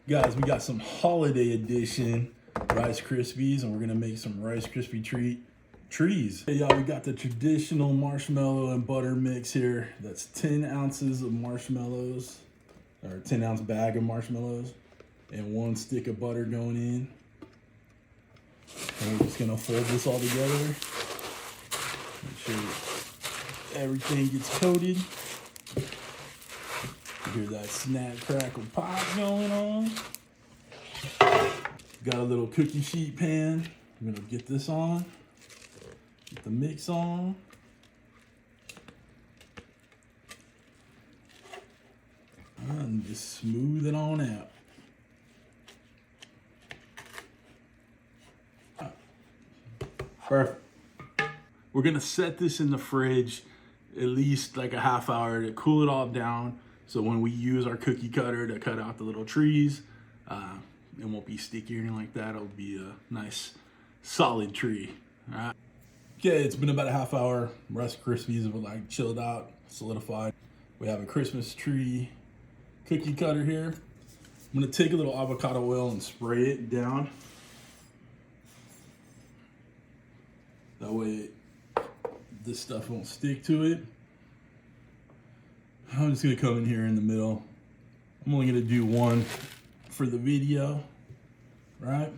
Guys, we got some holiday edition Rice Krispies, and we're gonna make some Rice Krispie trees. Hey y'all, we got the traditional marshmallow and butter mix here. That's 10 ounces of marshmallows, or a 10-ounce bag of marshmallows, and 1 stick of butter going in. And we're just gonna fold this all together. Make sure everything gets coated. You hear that snap, crackle, pop going on. Got a little cookie sheet pan. I'm gonna get this on. Get the mix on. And just smooth it on out. Perfect. We're gonna set this in the fridge at least like a half hour to cool it all down. So when we use our cookie cutter to cut out the little trees, it won't be sticky or anything like that. It'll be a nice solid tree. All right. Okay, it's been about a half hour. Rice Krispies have like chilled out, solidified. We have a Christmas tree cookie cutter here. I'm gonna take a little avocado oil and spray it down. That way this stuff won't stick to it. I'm just gonna come in here in the middle. I'm only gonna do one for the video, right?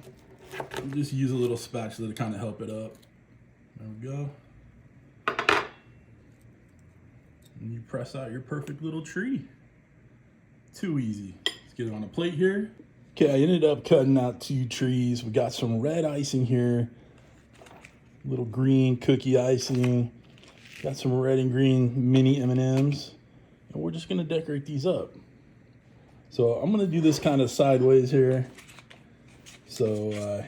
I'll just use a little spatula to kind of help it up. There we go. And you press out your perfect little tree. Too easy. Let's get it on a plate here. Okay, I ended up cutting out 2 trees. We got some red icing here, little green cookie icing. Got some red and green mini M&Ms. And we're just gonna decorate these up. So I'm gonna do this kind of sideways here. So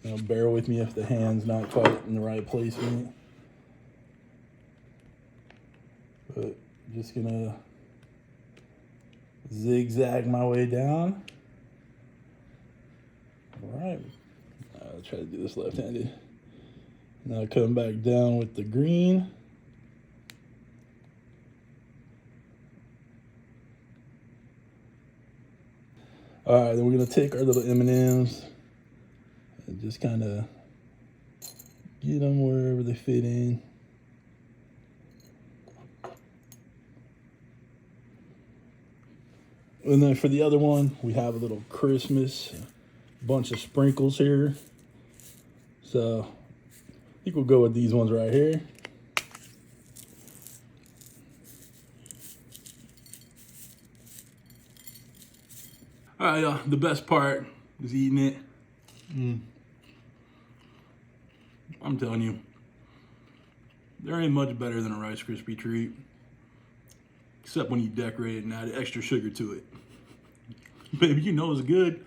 bear with me if the hand's not quite in the right placement. But just gonna zigzag my way down. All right, I'll try to do this left-handed. Now come back down with the green. All right, then we're gonna take our little M&Ms and just kind of get them wherever they fit in. And then for the other one, we have a little Christmas bunch of sprinkles here. So I think we'll go with these ones right here. All right, y'all, the best part is eating it. I'm telling you, there ain't much better than a Rice Krispie treat, except when you decorate it and add extra sugar to it. Baby, you know it's good.